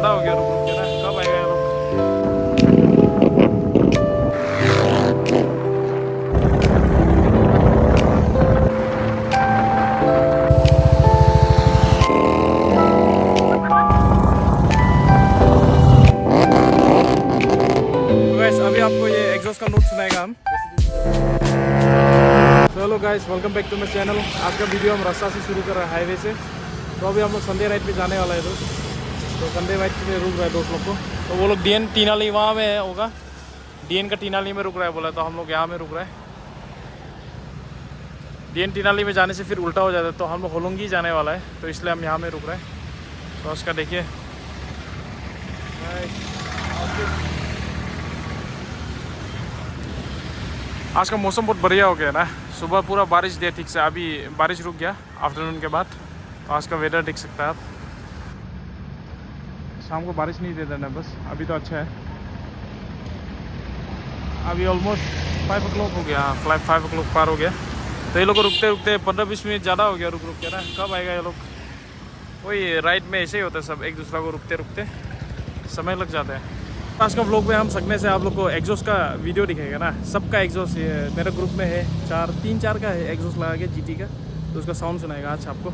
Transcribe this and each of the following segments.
बड़ा हो गया, रुक रुक के ना, कब आएगा ये लोग। तो गाइस अभी आपको ये एग्जॉस्ट का नोट सुनाएगा हम। Hello guys, welcome back to my channel. आज का वीडियो हम रास्ता से शुरू कर रहे हैं, हाईवे से। तो अभी हम लोग संडे राइड पे जाने वाला है दोस्त। तो संडे राइड पे रुक रहा है दोस्त लोग को। तो वो लोग डीएन टीनाली वहाँ में होगा, डीएन का टीनाली में रुक रहा है बोला, तो हम लोग यहाँ में रुक रहे हैं। डीएन टीनाली में जाने से फिर उल्टा हो जाता है, तो हम लोग होलोंगी जाने वाला है, तो इसलिए हम यहाँ में रुक रहे हैं। तो उसका देखिए, आज का मौसम बहुत बढ़िया हो गया ना। सुबह पूरा बारिश दिया ठीक से, अभी बारिश रुक गया आफ्टरनून के बाद। तो आज का वेदर देख सकते हैं आप। शाम को बारिश नहीं देता ना, बस अभी तो अच्छा है। अभी ऑलमोस्ट 5 o'clock हो गया, 5 o'clock पार हो गया। तो ये लोग को रुकते रुकते 15-20 मिनट ज़्यादा हो गया रुक रुक के ना। कब आएगा ये लोग। वही राइड में ऐसे ही होता है, सब एक दूसरा को रुकते रुकते समय लग जाता है। आज का व्लॉग में हम सकने से आप लोग को एग्जॉस्ट का वीडियो दिखाएगा ना। सबका एग्जॉस्ट मेरे ग्रुप में है 3-4 का है एग्जॉस्ट लगा के जीटी का, तो उसका साउंड सुनाएगा आज आपको।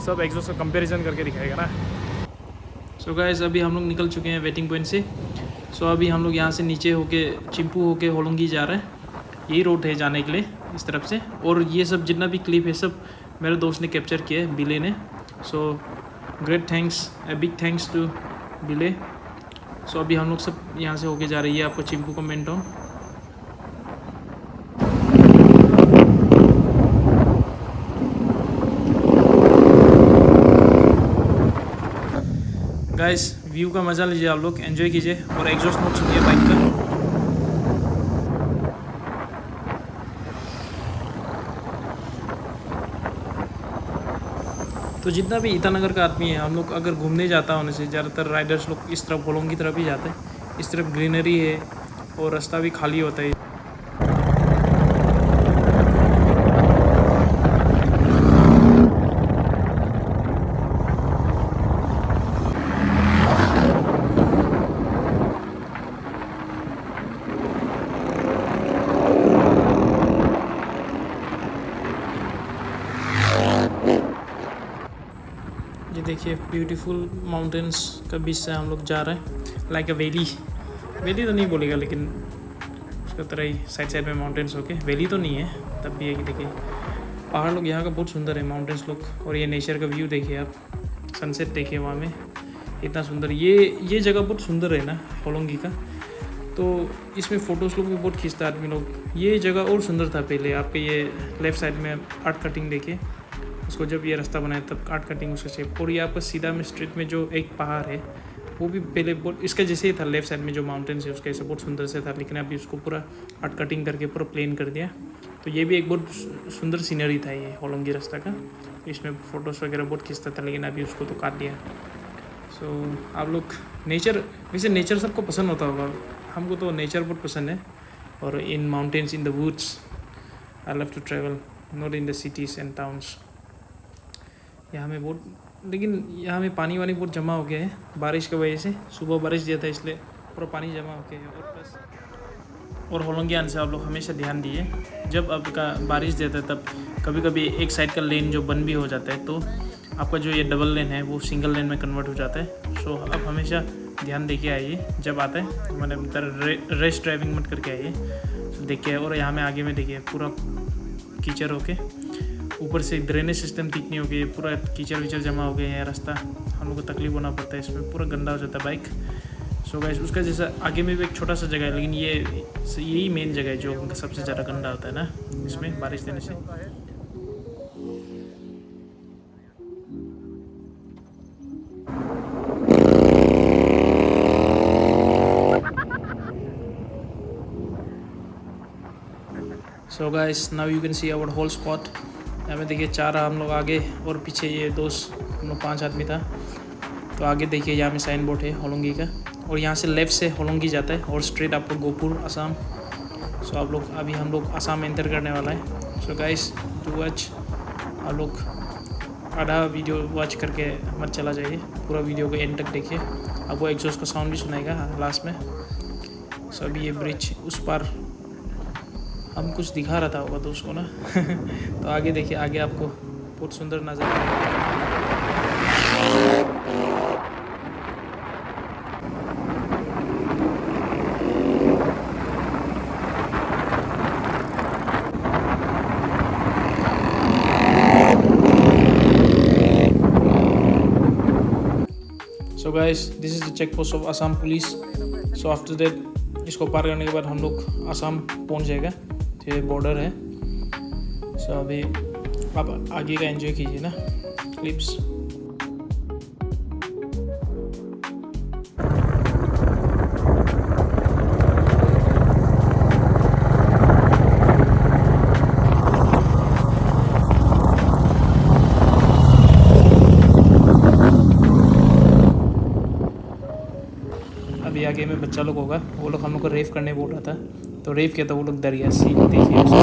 सब एग्जॉस्ट का कंपैरिजन करके दिखाएगा ना। सो गाइस अभी हम लोग निकल चुके हैं वेटिंग पॉइंट से। सो अभी हम लोग यहाँ से नीचे होके चिंपू होके होलोंगी जा रहे हैं। यही रोड है जाने के लिए इस तरफ से। और ये सब जितना भी क्लिप है सब मेरे दोस्त ने कैप्चर किया है, बिले ने। So great thanks, big thanks to Billy. So अभी हम लोग सब यहाँ से होके जा रही है आपको चिंपू का मेन टाउन। गाइस व्यू का मज़ा लीजिए आप लोग, एंजॉय कीजिए और एग्जॉस्ट नोट सुनिए बाइक का। तो जितना भी ईटानगर का आदमी है, हम लोग अगर घूमने जाता होने से ज़्यादातर राइडर्स लोग इस तरफ होलोंगी की तरफ ही जाते हैं। इस तरफ ग्रीनरी है और रास्ता भी खाली होता है। ये देखिए ब्यूटीफुल माउंटेन्स का बीच से हम लोग जा रहे हैं। लाइक अ वैली, वैली तो नहीं बोलेगा लेकिन उसका तरह ही साइड साइड में माउंटेन्स होके। वैली तो नहीं है तब भी है कि देखिए पहाड़ लोग यहाँ का बहुत सुंदर है, माउंटेन्स लोग। और ये नेचर का व्यू देखिए आप, सनसेट देखिए वहाँ में, इतना सुंदर। ये जगह बहुत सुंदर है ना होलोंगी का। तो इसमें फ़ोटोज़ लोग भी बहुत खींचता है आदमी लोग। ये जगह और सुंदर था पहले। आपके ये लेफ़्ट साइड में आर्ट कटिंग देखिए, उसको जब ये रास्ता बनाया तब आर्ट कटिंग उसका शेप। और ये आपका सीधा में स्ट्रीट में जो एक पहाड़ है वो भी पहले बहुत इसका जैसे ही था। लेफ्ट साइड में जो माउंटेन्स है उसका ऐसे बहुत सुंदर से था, लेकिन अभी उसको पूरा आर्ट कटिंग करके पूरा प्लेन कर दिया। तो ये भी एक बहुत सुंदर सीनरी था ये होलोंगी रास्ता का। इसमें फ़ोटोज़ वगैरह बहुत खींचता था, लेकिन अभी उसको तो काट दिया। सो आप लोग नेचर, वैसे नेचर सबको पसंद होता होगा, हमको तो नेचर बहुत पसंद है। और in mountains, in the woods I love to travel, not in the cities and towns. यहाँ में बहुत, लेकिन यहाँ में पानी वानी बहुत जमा हो गया है बारिश की वजह से। सुबह बारिश दिया था इसलिए पूरा पानी जमा हो गया है। और प्लस और होलोंगी आने से आप लोग हमेशा ध्यान दिए, जब आपका बारिश देता है तब कभी कभी एक साइड का लेन जो बंद भी हो जाता है, तो आपका जो ये डबल लेन है वो सिंगल लेन में कन्वर्ट हो जाता है। सो आप हमेशा ध्यान दे के आइए जब आता है, मतलब रेस ड्राइविंग मत करके आइए। तो देखिए, और यहाँ में आगे में देखिए पूरा कीचड़ होके, ऊपर से ड्रेनेज सिस्टम ठीक नहीं हो गई, पूरा कीचड़ विचड़ जमा हो गए हैं। रास्ता हम लोग को तकलीफ होना पड़ता है, इसमें पूरा गंदा हो जाता है बाइक। सो गाइस उसका जैसा आगे में भी एक छोटा सा जगह है, लेकिन यही मेन जगह है जो सबसे ज़्यादा गंदा होता है ना इसमें बारिश देने से। So guys now you can see our whole squad. यहाँ में देखिए 4 हम लोग आगे और पीछे ये दोस्त, हम लोग 5 आदमी था। तो आगे देखिए यहाँ में साइन बोर्ड है होलोंगी का, और यहाँ से लेफ़्ट से होलोंगी जाता है और स्ट्रेट आपको गोपुर असम। सो आप लोग अभी हम लोग असम एंटर करने वाला है। सो गाइस टू वॉच, आप लोग आधा वीडियो वॉच करके मत चला जाइए, पूरा वीडियो को एंड तक देखिए। आपको एग्जॉस्ट का साउंड भी सुनाएगा लास्ट में। सो अभी ये ब्रिज उस पार हम कुछ दिखा रहा था होगा तो उसको ना तो आगे देखिए, आगे आपको बहुत सुंदर नज़र आएगा। So guys, this is the check post of Assam police. So after that इसको पार करने के बाद हम लोग असम पहुंच जाएगा, तो ये बॉर्डर है। सो अभी आप आगे का एंजॉय कीजिए ना क्लिप्स। अभी आगे में बच्चा लोग होगा, वो लोग हम लोग को रेव करने बोल रहा था, तो रेव किया था वो लोग दरिया सी, देखिए उसको।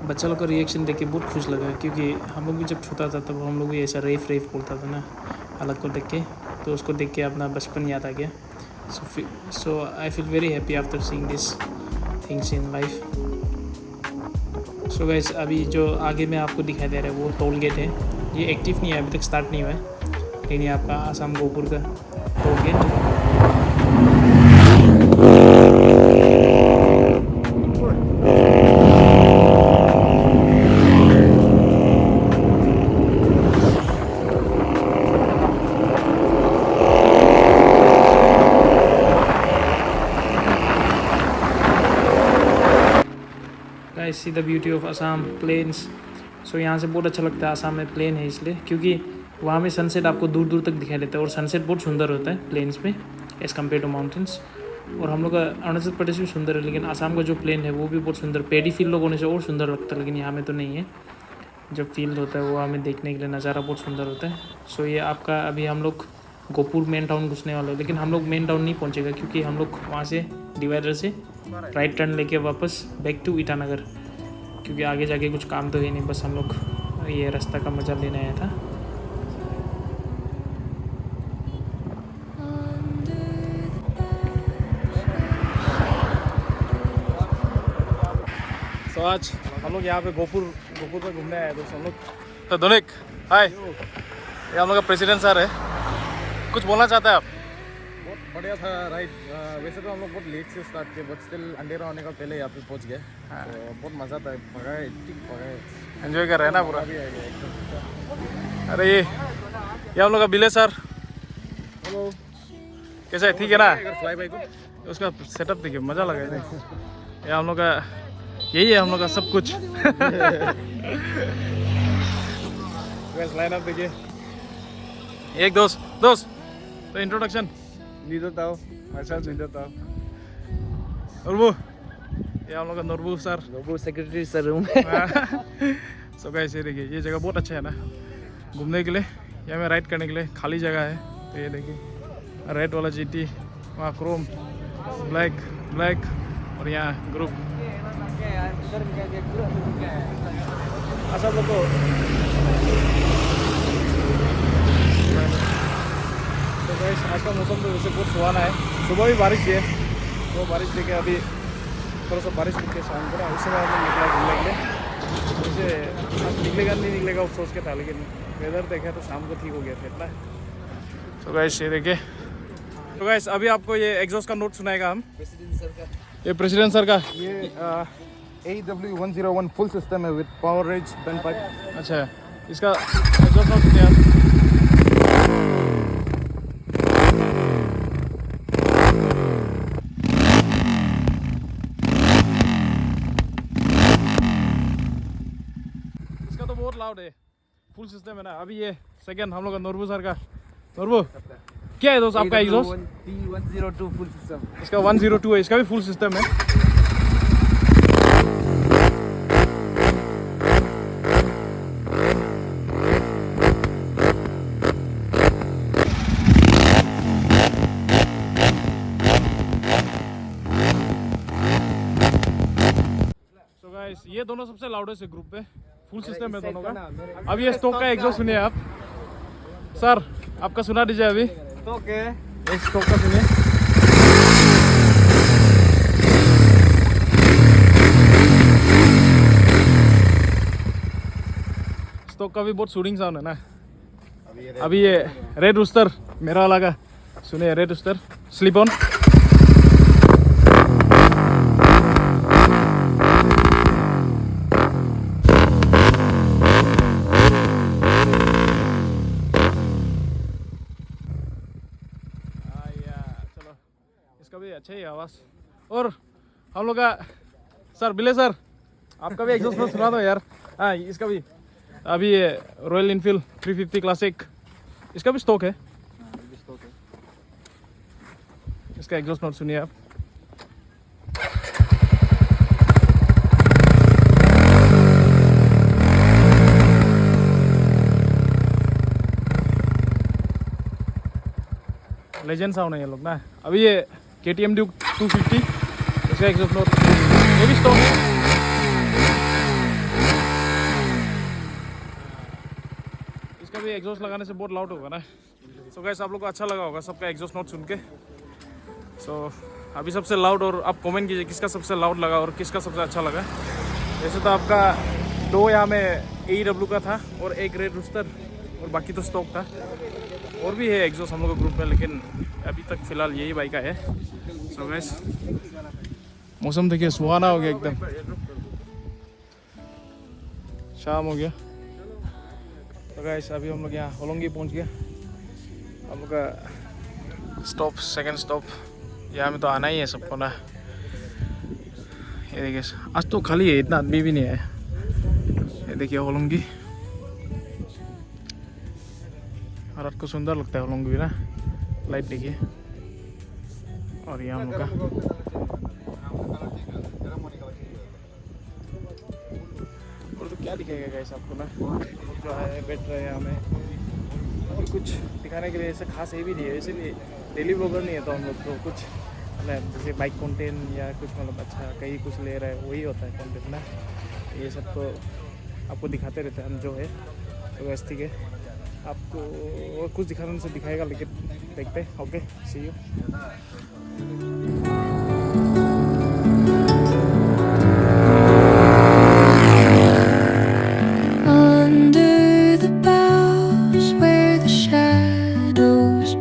बच्चा लोग का रिएक्शन देख के बहुत खुश लगा, क्योंकि हम लोग भी जब छोटा था तब हम लोग भी ऐसा रेव रेव बोलता था ना अलग को देख के, तो उसको देख के अपना बचपन याद आ गया। So I feel very happy after seeing this things in life. So guys, अभी जो आगे में आपको दिखाई दे रहा है वो टोल गेट है। ये एक्टिव नहीं है, अभी तक स्टार्ट नहीं हुआ है, लेकिन ये आपका आसाम गोपुर का toll gate. Guys, see the beauty of Assam plains. So यहाँ से बहुत अच्छा लगता है, आसाम में प्लेन है इसलिए, क्योंकि वहाँ में सनसेट आपको दूर दूर तक दिखाई देता है, और सनसेट बहुत सुंदर होता है प्लेन्स में एज़ कम्पेयर टू माउंटेन्स। और हम लोग का अरुणाचल प्रदेश भी सुंदर है, लेकिन आसाम का जो प्लेन है वो भी बहुत सुंदर, पेडी फील्ड लोग होने से और सुंदर लगता है, लेकिन यहाँ में तो नहीं है। जब फील्ड होता है वो हमें देखने के लिए नज़ारा बहुत सुंदर होता है। सो ये आपका अभी हम लोग गोपुर मेन टाउन घुसने वाले हैं, लेकिन हम लोग मेन टाउन नहीं पहुँचेगा, क्योंकि हम लोग वहाँ से डिवाइडर से राइट टर्न लेके वापस बैक टू ईटानगर, क्योंकि आगे जाके कुछ काम तो है नहीं, बस हम लोग ये रास्ता का मज़ा लेने आया था। तो आज हम लोग यहाँ पे गोपुर पे घूमने आए दोस्त हम लोग। तो दोनिक हाय, ये हम लोग का प्रेसिडेंट सर है, कुछ बोलना चाहते हैं आप? बहुत बढ़िया था राइड। वैसे तो हम लोग बहुत लेट से स्टार्ट किए, बट स्टिल अंधेरा होने का पहले यहाँ पे पहुँच गए। तो बहुत मज़ा था, भगाए ठीक भगाए, एंजॉय कर रहे हैं ना पूरा? भी आ गया एकदम। अरे ये हम लोग का बिले सर, हेलो, कैसा है? ठीक है ना? फ्लाई बाई को उसका सेटअप देखिए, मज़ा लगा है। ये हम लोग का, यही है हम लोग का सब कुछ। लाइन अप देखिए। एक दोस्त तो इंट्रोडक्शन लीडर था, अच्छा लीडर था। और वो ये हम लोग का नूरबू सर, वो सेक्रेटरी सर हूँ। सो गाइस, ये देखिए ये जगह बहुत अच्छा है ना घूमने के लिए, यहाँ में राइड करने के लिए खाली जगह है। तो ये देखिए रेड वाला जीटी, वहाँ क्रोम, ब्लैक और यहाँ ग्रुप। अच्छा लोग तो गाइस, आज का मौसम तो वैसे बहुत सुहाना है। सुबह भी बारिश है, तो बारिश देखे अभी थोड़ा सा बारिश दिखे शाम को ना, उस समय हम निकला घूमने के लिए। वैसे आज निकलेगा नहीं निकलेगा वो सोच के था, लेकिन वेदर देखा तो शाम को ठीक हो गया था इतना। तो गाइस ये देखिए, तो गाइस अभी आपको ये एग्जॉस्ट का नोट सुनाएगा हम प्रेसिडेंट सर का। ये प्रेसिडेंट सर का ये AW101 फुल सिस्टम है विद पावर रेज पेन पाइप। अच्छा, इसका एग्जॉस्ट नोट सुनिए आप। इसका तो बहुत लाउड है, फुल सिस्टम है ना। अभी ये सेकंड हम लोग का नूरबू सर का। नूरबू क्या है दोस्त आपका एग्जॉस्ट? P102 full system. इसका 102 है, इसका भी फुल सिस्टम है। तो गाइस ये दोनों सबसे लाउडेस्ट है ग्रुप पे, फुल सिस्टम है दोनों का। अब ये स्टॉक का एग्जॉस्ट सुनिए आप सर, आपका सुना दीजिए अभी। ओके, इस स्टॉक का सुनिए। स्टॉक का भी बहुत शूटिंग साउंड है ना। अभी ये रेड रूस्टर मेरा वाला का सुनिए, रेड रूस्टर स्लीप ऑन। चलो इसका भी अच्छा ही आवाज़। और हम लोग का सर बिले सर, आपका भी एग्जॉस्ट नोट सुना दो यार। हाँ इसका भी अभी ये रॉयल इनफील्ड 350 क्लासिक, इसका भी स्टॉक है। इसका एग्जॉस्ट नोट सुनिए आप। लेजेंड साउंड है ये लोग ना। अभी ये KTM ड्यूक 250, इसका एग्जॉस्ट नोट ये भी स्टॉक है। इसका भी एग्जॉस्ट लगाने से बहुत लाउड होगा ना। सो गाइस आप लोग को अच्छा लगा होगा सबका एग्जॉस्ट नोट सुन के। सो अभी सबसे लाउड, और आप कमेंट कीजिए किसका सबसे लाउड लगा और किसका सबसे अच्छा लगा। वैसे तो आपका 2 यहाँ में AEW का था और 1 रेड रूस्टर, और बाकी तो स्टॉक था। और भी है एग्जॉस्ट हम लोग के ग्रुप में, लेकिन अभी तक फिलहाल यही बाइक का है। सो गाइस मौसम देखिए सुहाना हो गया एकदम, शाम हो गया। तो गाइस अभी हम लोग यहाँ होलोंगी पहुँच गया। हम लोग का स्टॉप, सेकंड स्टॉप यहाँ में तो आना ही है सबको ना। ये देखिए आज तो खाली है, इतना आदमी भी नहीं है। ये देखिए होलोंगी, रात को सुंदर लगता है होलोंगी भी ना। लाइट देखिए, और यहाँ हम लोग का और तो क्या दिखेगा गाइस आपको ना, जो है बैठ रहे हैं यहाँ में। और कुछ दिखाने के लिए ऐसा खास है भी नहीं है, इसीलिए डेली ब्लॉगर नहीं है तो हम लोग तो कुछ मतलब जैसे बाइक कंटेंट या कुछ मतलब अच्छा कहीं कुछ ले रहा है वही होता है कंटेंट ना। ये सब तो आपको दिखाते रहते हैं हम जो है। तो बस ठीक है, आपको और कुछ दिखाने से दिखाएगा, लेकिन देखते हैं। Okay see you.